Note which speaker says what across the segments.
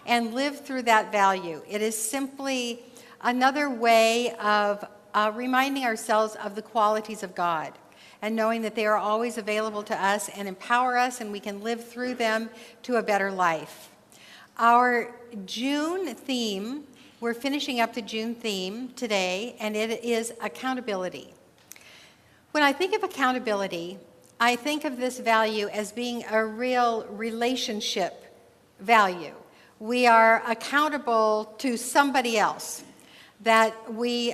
Speaker 1: and live through that value. It is simply another way of reminding ourselves of the qualities of God and knowing that they are always available to us and empower us, and we can live through them to a better life. Our June theme, we're finishing up the June theme today, and it is accountability. When I think of accountability, I think of this value as being a real relationship value. We are accountable to somebody else. That we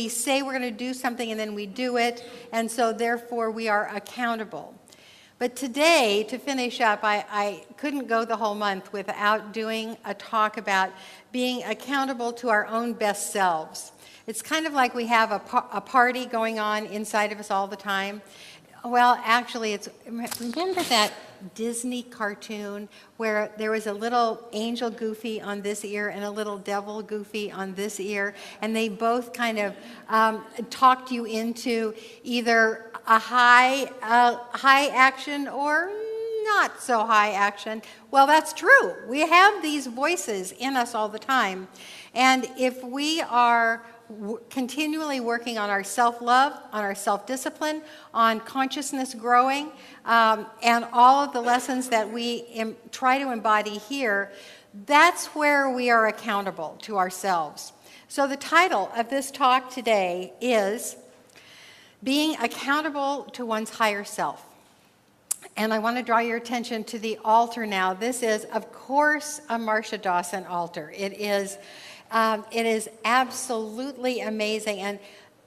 Speaker 1: say we're going to do something and then we do it, and so therefore we are accountable. But today, to finish up, I couldn't go the whole month without doing a talk about being accountable to our own best selves. It's kind of like we have a party going on inside of us all the time. Well, actually, remember that Disney cartoon where there was a little angel Goofy on this ear and a little devil Goofy on this ear, and they both kind of talked you into either a high action or not so high action? Well, that's true. We have these voices in us all the time, and if we are continually working on our self-love, on our self-discipline, on consciousness growing, and all of the lessons that we try to embody here, that's where we are accountable to ourselves. So the title of this talk today is Being Accountable to One's Higher Self. And I want to draw your attention to the altar now. This is, of course, a Marsha Dawson altar. It is absolutely amazing, and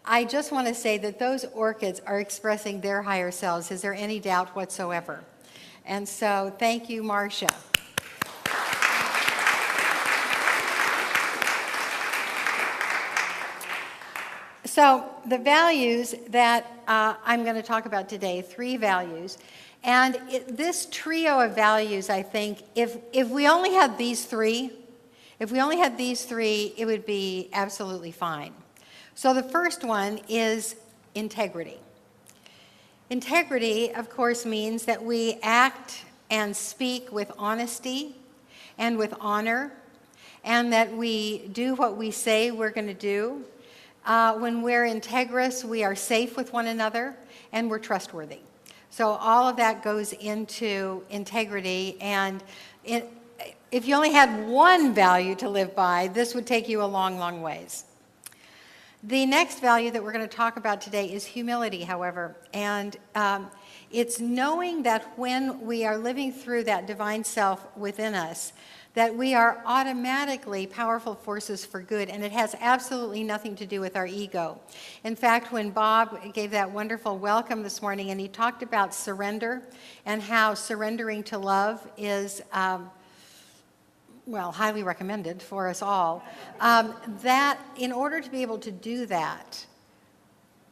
Speaker 1: I just want to say that those orchids are expressing their higher selves. Is there any doubt whatsoever? And so, thank you, Marsha. So, the values that I'm going to talk about today, 3 values, and this trio of values, I think, if we only had these 3, it would be absolutely fine. So the first one is integrity. Integrity, of course, means that we act and speak with honesty and with honor, and that we do what we say we're going to do. When we're integrous, we are safe with one another, and we're trustworthy. So all of that goes into integrity, and if you only had one value to live by, this would take you a long, long ways. The next value that we're going to talk about today is humility, however, and it's knowing that when we are living through that divine self within us, that we are automatically powerful forces for good, and it has absolutely nothing to do with our ego. In fact, when Bob gave that wonderful welcome this morning, and he talked about surrender and how surrendering to love is well, highly recommended for us all, that in order to be able to do that,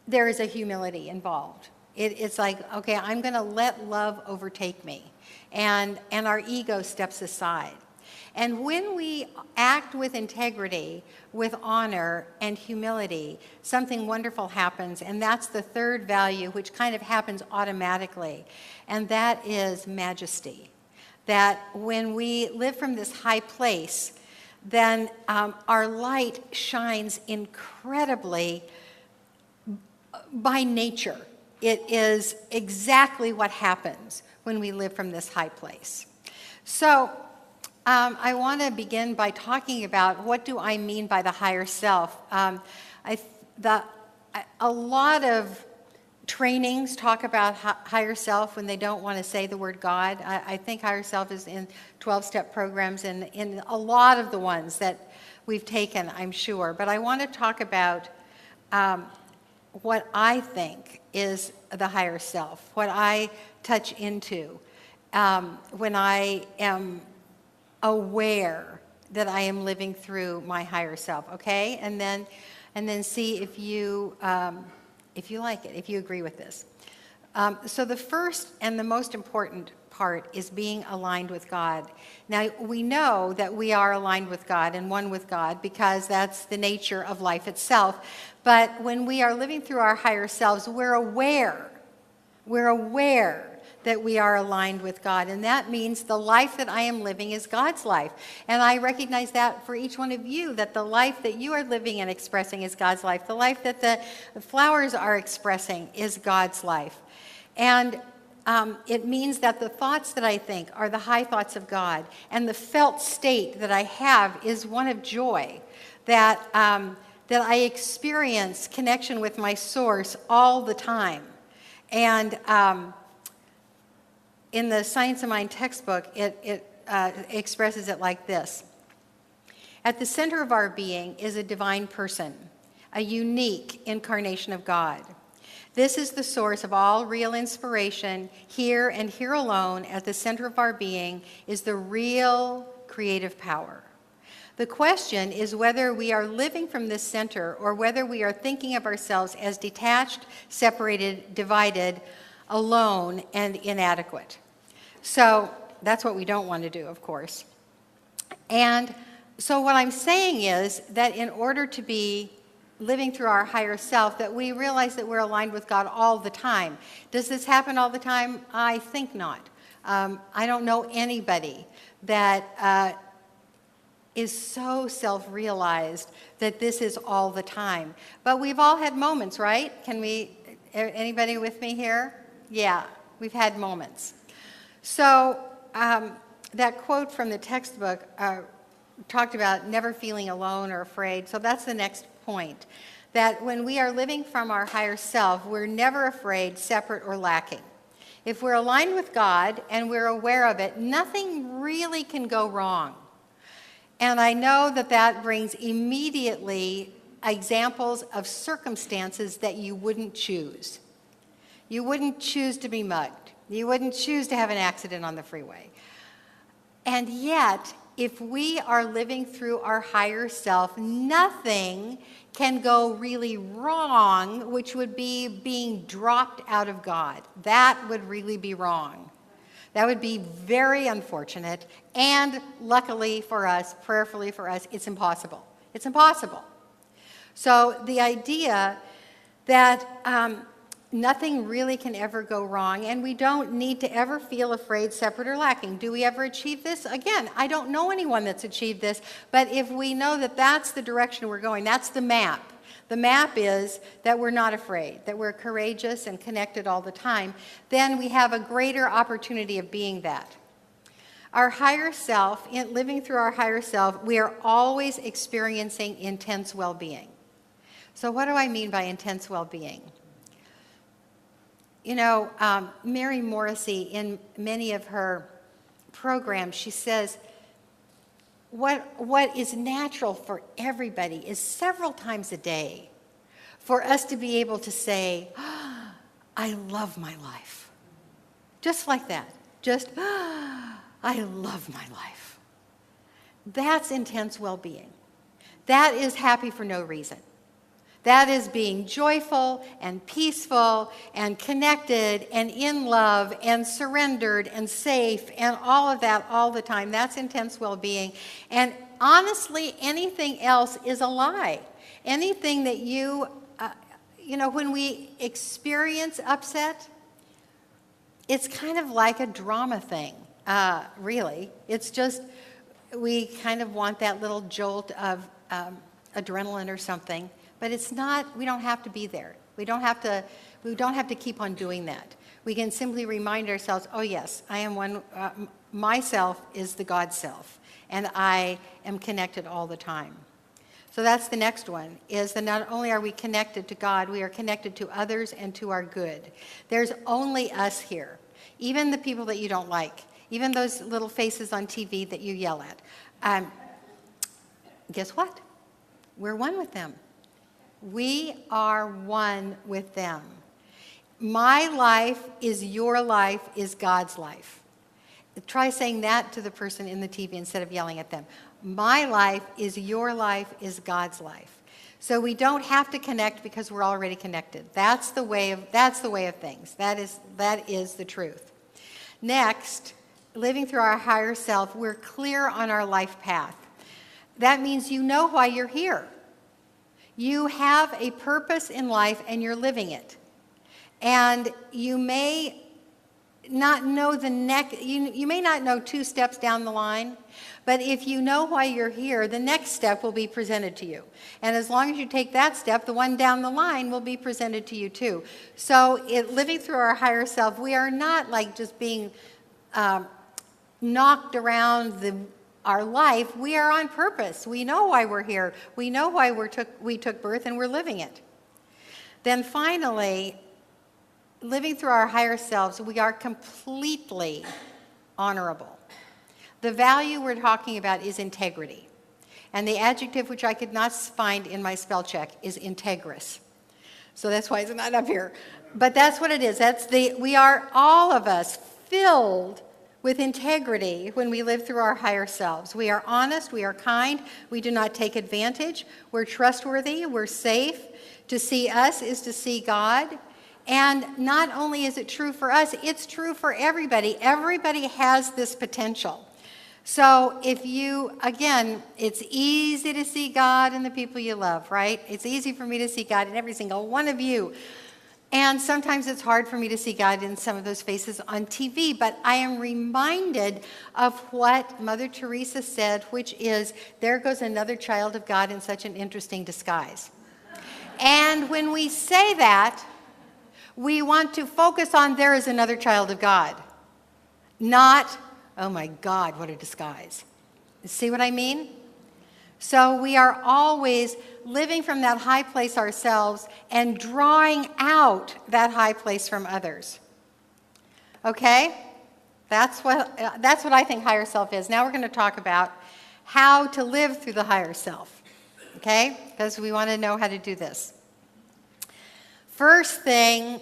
Speaker 1: there is a humility involved. It's like, okay, I'm going to let love overtake me, and our ego steps aside. And when we act with integrity, with honor and humility, something wonderful happens, and that's the third value, which kind of happens automatically, and that is majesty. That when we live from this high place, then our light shines incredibly by nature. It is exactly what happens when we live from this high place. So I want to begin by talking about what do I mean by the higher self. A lot of trainings talk about higher self when they don't want to say the word God. I think higher self is in 12-step programs and in a lot of the ones that we've taken, I'm sure. But I want to talk about what I think is the higher self, what I touch into when I am aware that I am living through my higher self, okay? And then see if you like it, if you agree with this. So the first and the most important part is being aligned with God. Now, we know that we are aligned with God and one with God because that's the nature of life itself. But when we are living through our higher selves, we're aware that we are aligned with God. And that means the life that I am living is God's life. And I recognize that for each one of you, that the life that you are living and expressing is God's life. The life that the flowers are expressing is God's life. And it means that the thoughts that I think are the high thoughts of God. And the felt state that I have is one of joy, that I experience connection with my source all the time. And in the Science of Mind textbook, it expresses it like this. At the center of our being is a divine person, a unique incarnation of God. This is the source of all real inspiration. Here and here alone, at the center of our being, is the real creative power. The question is whether we are living from this center or whether we are thinking of ourselves as detached, separated, divided, alone, and inadequate. So that's what we don't want to do, of course. And so what I'm saying is that in order to be living through our higher self, that we realize that we're aligned with God all the time. Does this happen all the time? I think not. I don't know anybody that is so self-realized that this is all the time. But we've all had moments, right? Anybody with me here? Yeah, we've had moments. So that quote from the textbook talked about never feeling alone or afraid. So that's the next point, that when we are living from our higher self, we're never afraid, separate, or lacking. If we're aligned with God and we're aware of it, nothing really can go wrong. And I know that that brings immediately examples of circumstances that you wouldn't choose. You wouldn't choose to be mugged. You wouldn't choose to have an accident on the freeway. And yet, if we are living through our higher self, nothing can go really wrong, which would be being dropped out of God. That would really be wrong. That would be very unfortunate, and luckily for us, prayerfully for us, it's impossible. It's impossible. So the idea that nothing really can ever go wrong, and we don't need to ever feel afraid, separate, or lacking. Do we ever achieve this? Again, I don't know anyone that's achieved this, but if we know that that's the direction we're going, that's the map. The map is that we're not afraid, that we're courageous and connected all the time, then we have a greater opportunity of being that. Our higher self, in living through our higher self, we are always experiencing intense well-being. So what do I mean by intense well-being? You know, Mary Morrissey, in many of her programs, she says, what is natural for everybody is several times a day for us to be able to say, I love my life. Just like that. Just, I love my life. That's intense well-being. That is happy for no reason. That is being joyful and peaceful and connected and in love and surrendered and safe and all of that all the time. That's intense well-being. And honestly, anything else is a lie. Anything that when we experience upset, it's kind of like a drama thing, really. It's just, we kind of want that little jolt of adrenaline or something. But it's not, we don't have to be there. We don't have to keep on doing that. We can simply remind ourselves, oh yes, I am one, myself is the God self, and I am connected all the time. So that's the next one, is that not only are we connected to God, we are connected to others and to our good. There's only us here, even the people that you don't like, even those little faces on TV that you yell at. Guess what? We're one with them. We are one with them. My life is your life is God's life. Try saying that to the person in the TV instead of yelling at them. My life is your life is God's life. So we don't have to connect because we're already connected. That's the way of things. That is the truth. Next, living through our higher self, we're clear on our life path. That means you know why you're here. You have a purpose in life and you're living it. And you may not know the next, you may not know 2 steps down the line, but if you know why you're here, the next step will be presented to you. And as long as you take that step, the one down the line will be presented to you too. So living through our higher self, we are not like just being knocked around our life. We are on purpose. We know why we're here. We know why we took birth, and we're living it. Then finally, living through our higher selves, we are completely honorable. The value we're talking about is integrity. And the adjective which I could not find in my spell check is integrous. So that's why it's not up here. But that's what it is. We are, all of us, filled with integrity when we live through our higher selves. We are honest, we are kind, we do not take advantage, we're trustworthy, we're safe. To see us is to see God. And not only is it true for us, it's true for everybody. Everybody has this potential. So again, it's easy to see God in the people you love, right? It's easy for me to see God in every single one of you. And sometimes it's hard for me to see God in some of those faces on TV, but I am reminded of what Mother Teresa said, which is, there goes another child of God in such an interesting disguise. And when we say that, we want to focus on there is another child of God, not, oh my God, what a disguise. See what I mean? So we are always living from that high place ourselves and drawing out that high place from others. Okay? That's what I think higher self is. Now we're going to talk about how to live through the higher self. Okay? Because we want to know how to do this. First thing,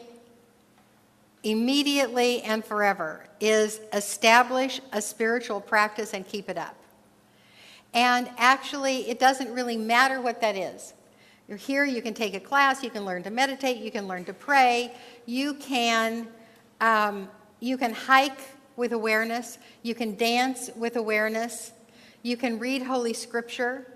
Speaker 1: immediately and forever, is establish a spiritual practice and keep it up. And actually, it doesn't really matter what that is. You're here, you can take a class, you can learn to meditate, you can learn to pray, you can hike with awareness, you can dance with awareness, you can read Holy Scripture.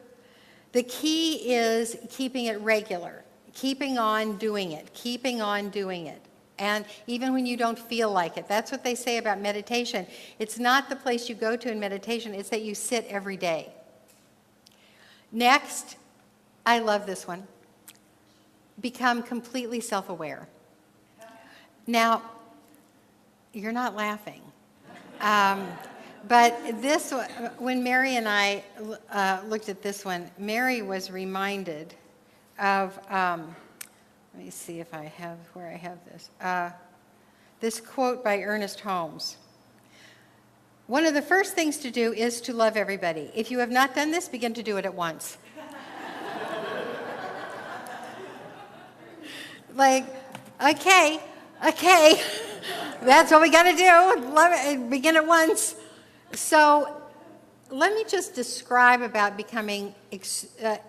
Speaker 1: The key is keeping it regular, keeping on doing it, keeping on doing it. And even when you don't feel like it, that's what they say about meditation. It's not the place you go to in meditation, it's that you sit every day. Next, I love this one. Become completely self-aware. Now, you're not laughing. But this, when Mary and I looked at this one, Mary was reminded of, let me see if I have, where I have this. This quote by Ernest Holmes. One of the first things to do is to love everybody. If you have not done this, begin to do it at once. Like, okay, that's what we got to do. Love it, begin at once. So let me just describe about becoming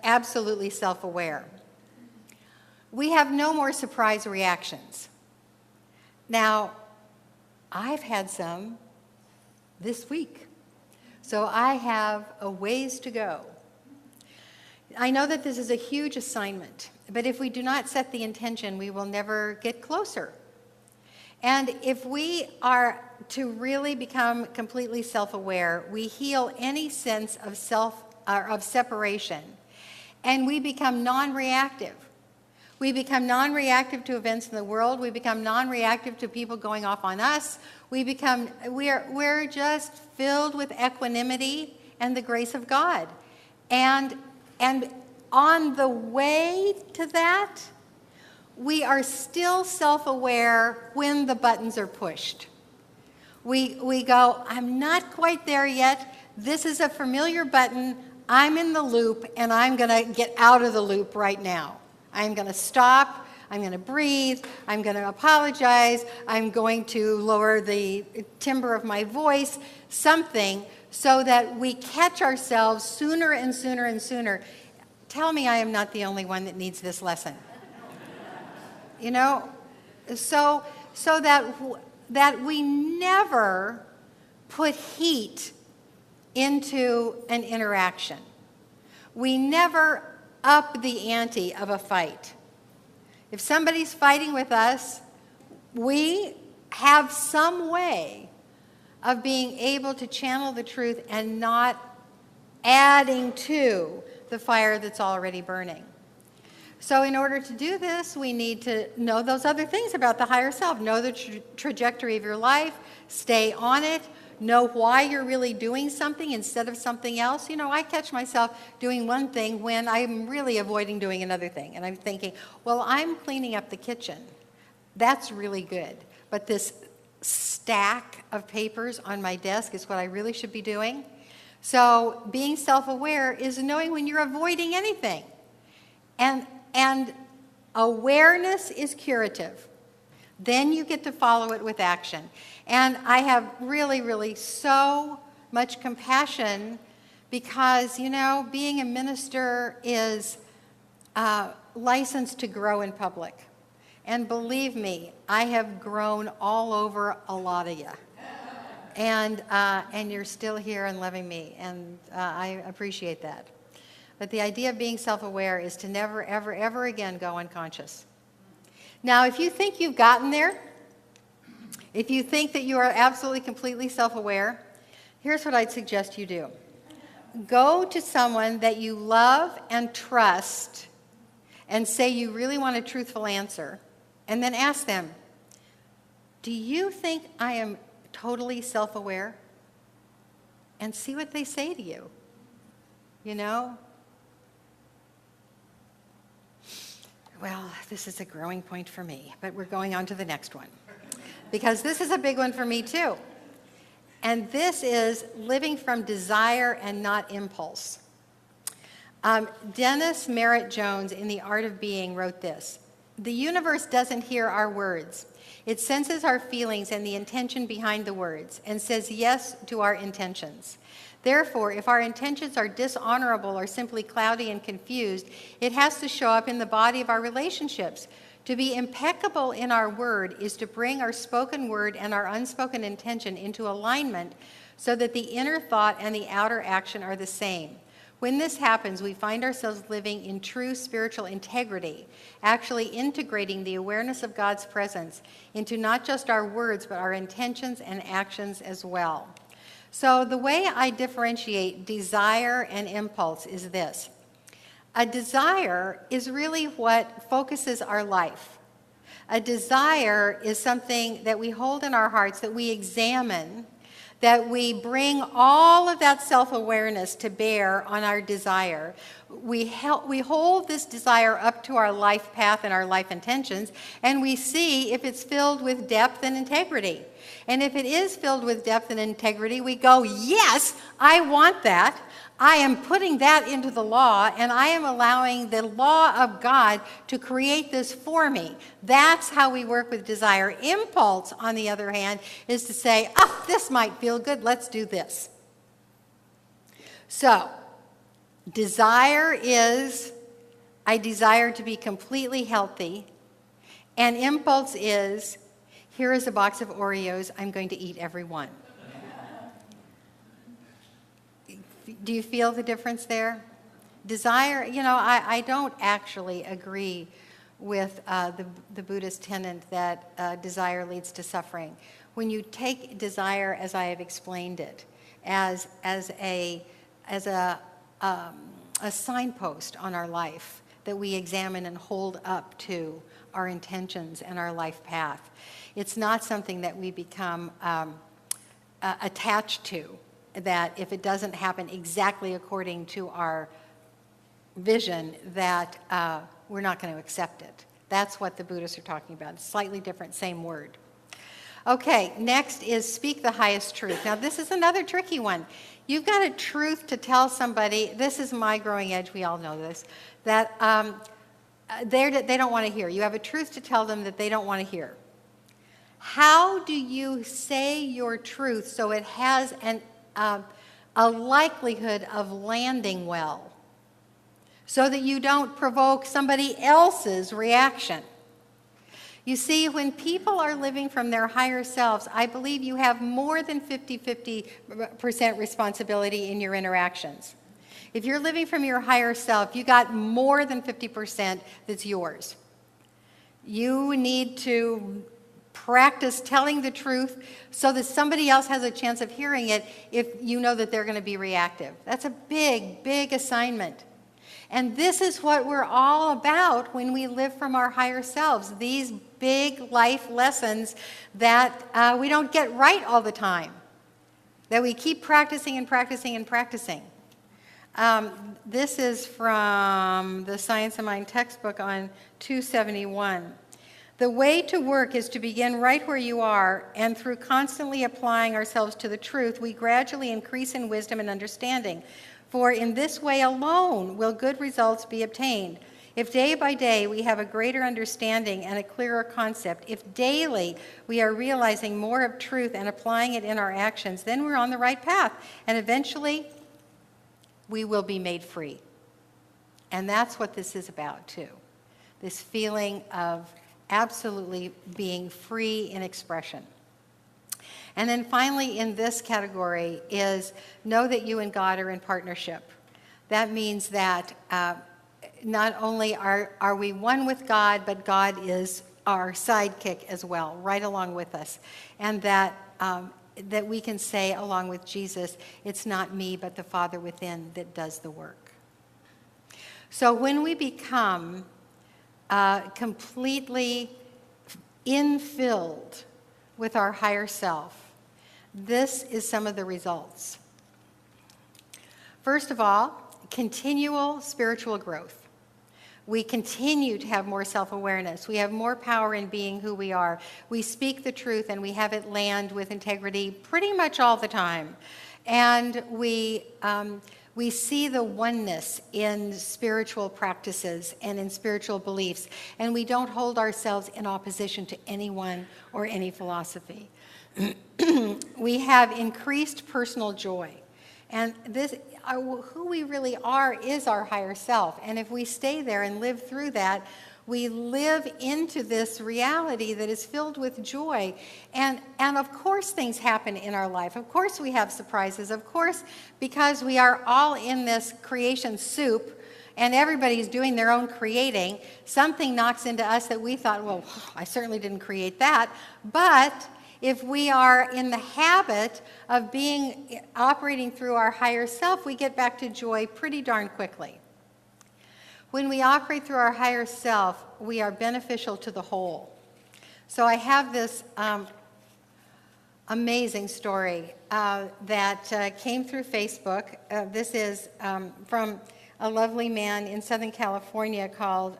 Speaker 1: absolutely self-aware. We have no more surprise reactions. Now, I've had some this week, so I have a ways to go. I know that this is a huge assignment, but if we do not set the intention, we will never get closer. And if we are to really become completely self-aware, we heal any sense of separation, and we become non-reactive. We become non-reactive to events in the world. We become non-reactive to people going off on us. We're just filled with equanimity and the grace of God. And on the way to that, we are still self-aware when the buttons are pushed. We go, I'm not quite there yet. This is a familiar button. I'm in the loop, and I'm going to get out of the loop right now. I'm going to stop, I'm going to breathe, I'm going to apologize, I'm going to lower the timbre of my voice, something, so that we catch ourselves sooner and sooner and sooner. Tell me I am not the only one that needs this lesson. You know, so that we never put heat into an interaction. We never up the ante of a fight. If somebody's fighting with us, we have some way of being able to channel the truth and not adding to the fire that's already burning. So in order to do this, we need to know those other things about the higher self. Know the trajectory of your life, stay on it, know why you're really doing something instead of something else. You know, I catch myself doing one thing when I'm really avoiding doing another thing. And I'm thinking, well, I'm cleaning up the kitchen. That's really good. But this stack of papers on my desk is what I really should be doing. So being self-aware is knowing when you're avoiding anything. And awareness is curative. Then you get to follow it with action. And I have really, really so much compassion because, you know, being a minister is licensed to grow in public. And believe me, I have grown all over a lot of you. And you're still here and loving me, and I appreciate that. But the idea of being self-aware is to never, ever, ever again go unconscious. Now, if you think you've gotten there, if you think that you are absolutely, completely self-aware, here's what I'd suggest you do. Go to someone that you love and trust and say you really want a truthful answer, and then ask them, do you think I am totally self-aware? And see what they say to you. You know? Well, this is a growing point for me, but we're going on to the next one. Because this is a big one for me too. And this is living from desire and not impulse. Dennis Merritt Jones in The Art of Being wrote this: "The universe doesn't hear our words. It senses our feelings and the intention behind the words and says yes to our intentions. Therefore, if our intentions are dishonorable or simply cloudy and confused, it has to show up in the body of our relationships. To be impeccable in our word is to bring our spoken word and our unspoken intention into alignment so that the inner thought and the outer action are the same. When this happens, we find ourselves living in true spiritual integrity, actually integrating the awareness of God's presence into not just our words, but our intentions and actions as well." So the way I differentiate desire and impulse is this. A desire is really what focuses our life. A desire is something that we hold in our hearts, that we examine, that we bring all of that self-awareness to bear on our desire. We hold this desire up to our life path and our life intentions, and we see if it's filled with depth and integrity. And if it is filled with depth and integrity, we go, yes, I want that. I am putting that into the law, and I am allowing the law of God to create this for me. That's how we work with desire. Impulse, on the other hand, is to say, oh, this might feel good, let's do this. So, desire is, I desire to be completely healthy, and impulse is, here is a box of Oreos, I'm going to eat every one. Do you feel the difference there? Desire, you know, I don't actually agree with the Buddhist tenet that desire leads to suffering. When you take desire, as I have explained it, as a signpost on our life that we examine and hold up to our intentions and our life path, it's not something that we become attached to, that if it doesn't happen exactly according to our vision, that we're not going to accept it. That's what the Buddhists are talking about. It's slightly different, same word. Okay, next is speak the highest truth. Now, this is another tricky one. You've got a truth to tell somebody. This is my growing edge. We all know this. That they don't want to hear. You have a truth to tell them that they don't want to hear. How do you say your truth so it has a likelihood of landing well, so that you don't provoke somebody else's reaction? You see, when people are living from their higher selves, I believe you have more than 50% responsibility in your interactions. If you're living from your higher self, you got more than 50% that's yours. You need to practice telling the truth so that somebody else has a chance of hearing it if you know that they're going to be reactive. That's a big, big assignment. And this is what we're all about when we live from our higher selves, these big life lessons that we don't get right all the time, that we keep practicing and practicing and practicing. This is from the Science of Mind textbook on 271. The way to work is to begin right where you are, and through constantly applying ourselves to the truth, we gradually increase in wisdom and understanding. For in this way alone will good results be obtained. If day by day we have a greater understanding and a clearer concept, if daily we are realizing more of truth and applying it in our actions, then we're on the right path, and eventually we will be made free. And that's what this is about too, this feeling of absolutely being free in expression. And then finally in this category is know that you and God are in partnership. That means that not only are we one with God, but God is our sidekick as well, right along with us. And that we can say along with Jesus, it's not me, but the Father within that does the work. So when we become completely infilled with our higher self, this is some of the results. First of all, continual spiritual growth. We continue to have more self-awareness. We have more power in being who we are. We speak the truth and we have it land with integrity pretty much all the time. And we see the oneness in spiritual practices and in spiritual beliefs, and we don't hold ourselves in opposition to anyone or any philosophy. We have increased personal joy, and this, who we really are is our higher self, and if we stay there and live through that, we live into this reality that is filled with joy. And of course things happen in our life. Of course we have surprises. Of course, because we are all in this creation soup and everybody's doing their own creating, something knocks into us that we thought, well, I certainly didn't create that. But if we are in the habit of operating through our higher self, we get back to joy pretty darn quickly. When we operate through our higher self, we are beneficial to the whole. So I have this amazing story that came through Facebook. This is from a lovely man in Southern California called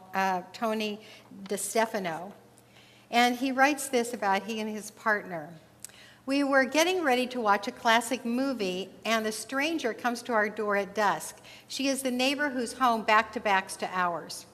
Speaker 1: Tony DeStefano. And he writes this about he and his partner. We were getting ready to watch a classic movie, and a stranger comes to our door at dusk. She is the neighbor whose home back-to-backs to ours.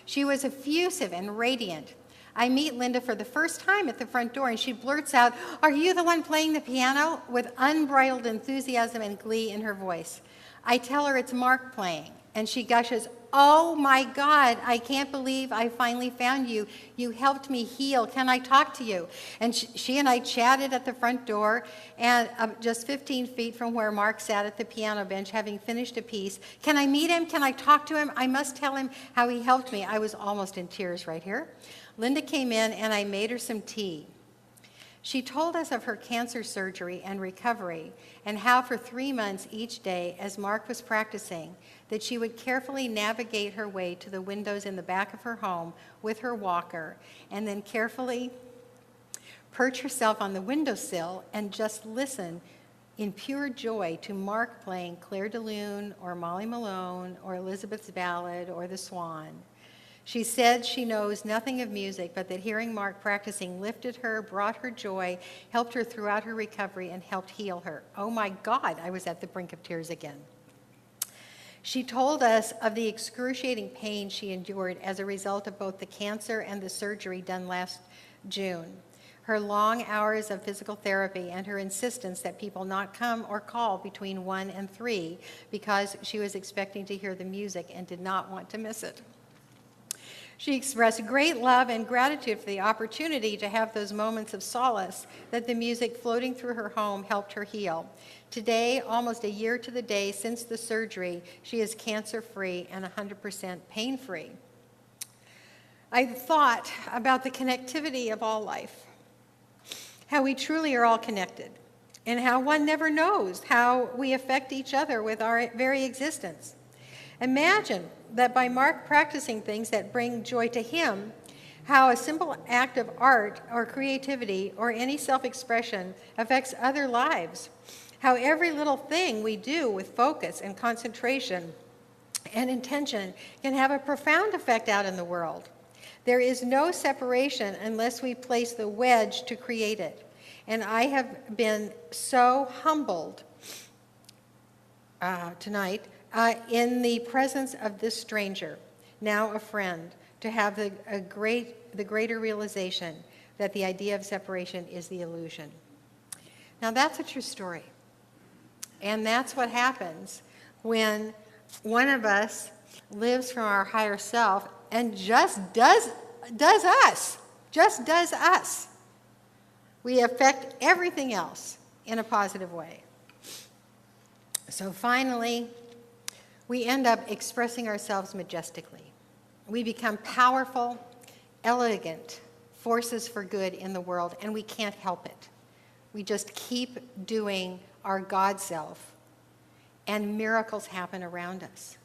Speaker 1: She was effusive and radiant. I meet Linda for the first time at the front door, and she blurts out, "Are you the one playing the piano?" with unbridled enthusiasm and glee in her voice. I tell her it's Mark playing, and she gushes, "Oh my God, I can't believe I finally found you. You helped me heal. Can I talk to you?" And she and I chatted at the front door, and just 15 feet from where Mark sat at the piano bench, having finished a piece. "Can I meet him? Can I talk to him? I must tell him how he helped me." I was almost in tears right here. Linda came in, and I made her some tea. She told us of her cancer surgery and recovery, and how for 3 months each day, as Mark was practicing, that she would carefully navigate her way to the windows in the back of her home with her walker, and then carefully perch herself on the windowsill and just listen in pure joy to Mark playing Claire de Lune or Molly Malone or Elizabeth's Ballad or The Swan. She said she knows nothing of music, but that hearing Mark practicing lifted her, brought her joy, helped her throughout her recovery, and helped heal her. Oh my God, I was at the brink of tears again. She told us of the excruciating pain she endured as a result of both the cancer and the surgery done last June, her long hours of physical therapy, and her insistence that people not come or call between 1 and 3 because she was expecting to hear the music and did not want to miss it. She expressed great love and gratitude for the opportunity to have those moments of solace that the music floating through her home helped her heal. Today, almost a year to the day since the surgery, she is cancer-free and 100% pain-free. I thought about the connectivity of all life, how we truly are all connected, and how one never knows how we affect each other with our very existence. Imagine that by Mark practicing things that bring joy to him, how a simple act of art or creativity or any self-expression affects other lives, how every little thing we do with focus and concentration and intention can have a profound effect out in the world. There is no separation unless we place the wedge to create it. And I have been so humbled tonight in the presence of this stranger, now a friend, to have the greater realization that the idea of separation is the illusion. Now that's a true story. And that's what happens when one of us lives from our higher self and just does us. We affect everything else in a positive way. So finally, we end up expressing ourselves majestically. We become powerful, elegant forces for good in the world, and we can't help it. We just keep doing our God self, and miracles happen around us.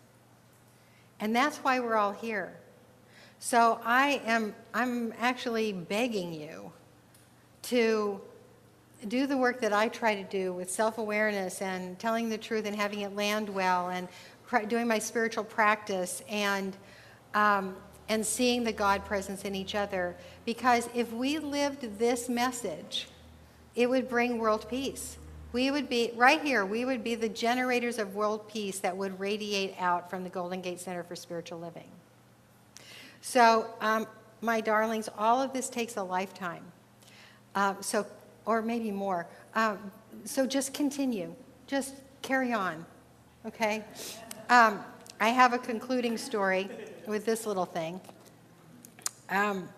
Speaker 1: And that's why we're all here. So I'm actually begging you to do the work that I try to do with self-awareness and telling the truth and having it land well and doing my spiritual practice and seeing the God presence in each other. Because if we lived this message, it would bring world peace. We would be, right here, we would be the generators of world peace that would radiate out from the Golden Gate Center for Spiritual Living. So, my darlings, all of this takes a lifetime. Or maybe more. So just continue. Just carry on, okay? I have a concluding story with this little thing. And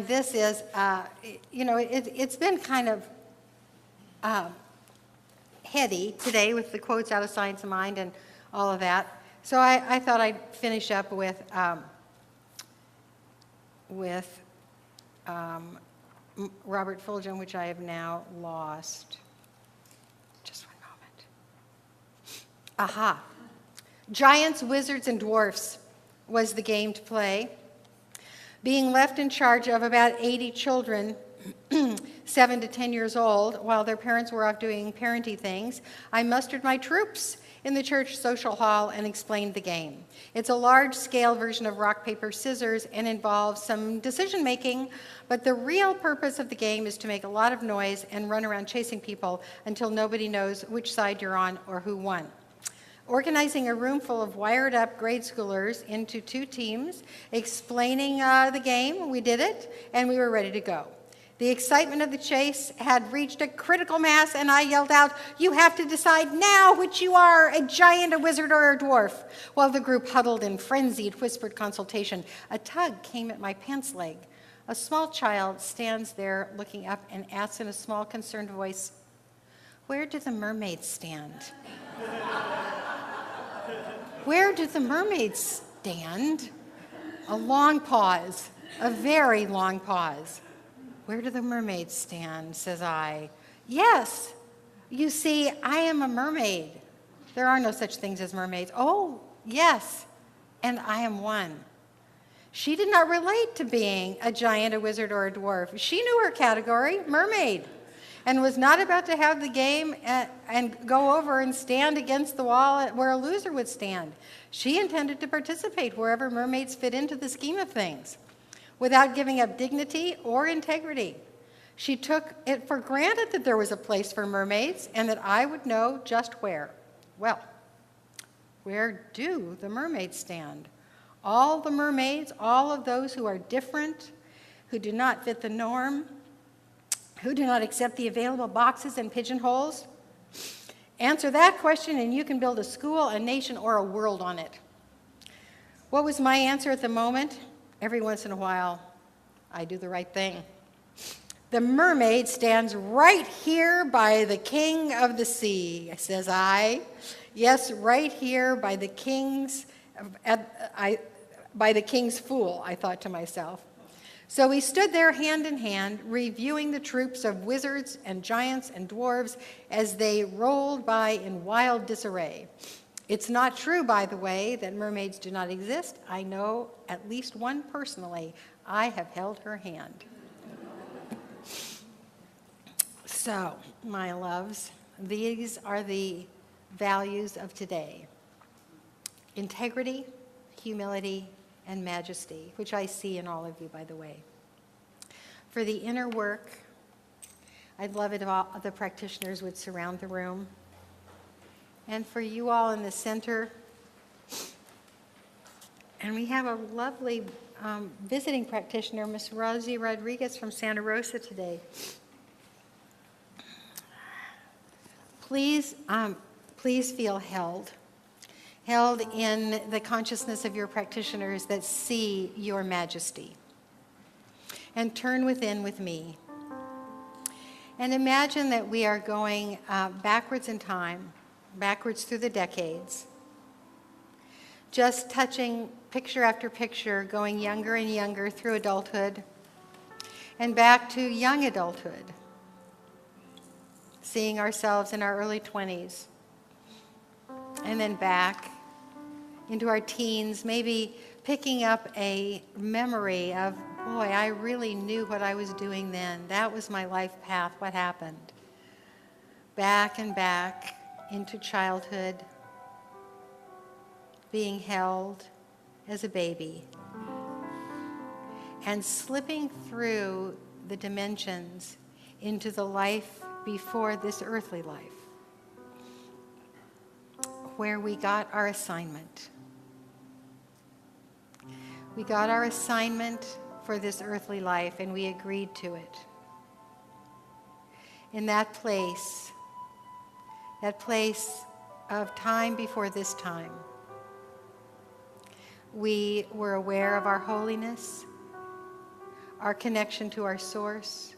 Speaker 1: this is, it's been kind of heady today with the quotes out of Science of Mind and all of that. So I thought I'd finish up with Robert Fulghum, which I have now lost. Just one moment. Aha. Giants, Wizards, and Dwarfs was the game to play. Being left in charge of about 80 children, 7 to 10 years old, while their parents were off doing parenty things, I mustered my troops in the church social hall and explained the game. It's a large-scale version of rock, paper, scissors and involves some decision-making, but the real purpose of the game is to make a lot of noise and run around chasing people until nobody knows which side you're on or who won. Organizing a room full of wired-up grade schoolers into 2 teams, explaining the game, we did it, and we were ready to go. The excitement of the chase had reached a critical mass, and I yelled out, "You have to decide now which you are, a giant, a wizard, or a dwarf." While the group huddled in frenzied, whispered consultation, a tug came at my pants leg. A small child stands there looking up and asks in a small, concerned voice, "Where do the mermaids stand?" Where do the mermaids stand? A long pause, a very long pause. "Where do the mermaids stand?" says I. "Yes, you see, I am a mermaid. There are no such things as mermaids." "Oh, yes, and I am one." She did not relate to being a giant, a wizard, or a dwarf. She knew her category, mermaid, and was not about to have the game and go over and stand against the wall where a loser would stand. She intended to participate wherever mermaids fit into the scheme of things, without giving up dignity or integrity. She took it for granted that there was a place for mermaids and that I would know just where. Well, where do the mermaids stand? All the mermaids, all of those who are different, who do not fit the norm, who do not accept the available boxes and pigeonholes? Answer that question and you can build a school, a nation, or a world on it. What was my answer at the moment? Every once in a while, I do the right thing. "The mermaid stands right here by the king of the sea," says I. "Yes, right here by the king's fool," I thought to myself. So we stood there hand in hand, reviewing the troops of wizards and giants and dwarves as they rolled by in wild disarray. It's not true, by the way, that mermaids do not exist. I know at least one personally. I have held her hand. So, my loves, these are the values of today: integrity, humility, and majesty, which I see in all of you, by the way. For the inner work, I'd love it if all the practitioners would surround the room. And for you all in the center, and we have a lovely visiting practitioner, Miss Rosie Rodriguez from Santa Rosa today. Please feel held in the consciousness of your practitioners that see your majesty. And turn within with me. And imagine that we are going backwards in time, backwards through the decades, just touching picture after picture, going younger and younger through adulthood, and back to young adulthood, seeing ourselves in our early 20s, and then back into our teens, maybe picking up a memory of, boy, I really knew what I was doing then. That was my life path. What happened? Back and back into childhood, being held as a baby, and slipping through the dimensions into the life before this earthly life, where we got our assignment. We got our assignment for this earthly life, and we agreed to it. In that place of time before this time, we were aware of our holiness, our connection to our source.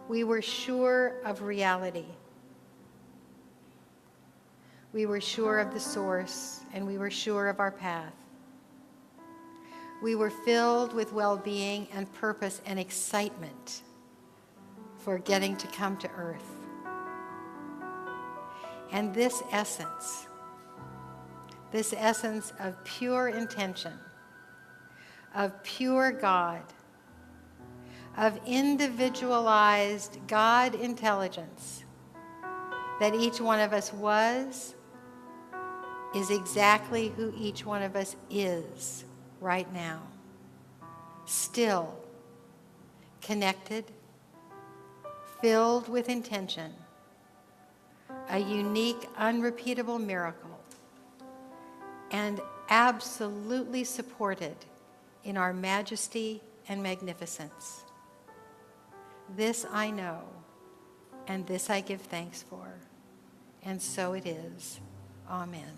Speaker 1: We were sure of reality. We were sure of the source, and we were sure of our path. We were filled with well-being and purpose and excitement for getting to come to earth. And this essence of pure intention, of pure God, of individualized God intelligence that each one of us was, is exactly who each one of us is right now. Still connected, filled with intention, a unique, unrepeatable miracle, and absolutely supported in our majesty and magnificence. This I know, and this I give thanks for, and so it is. Amen.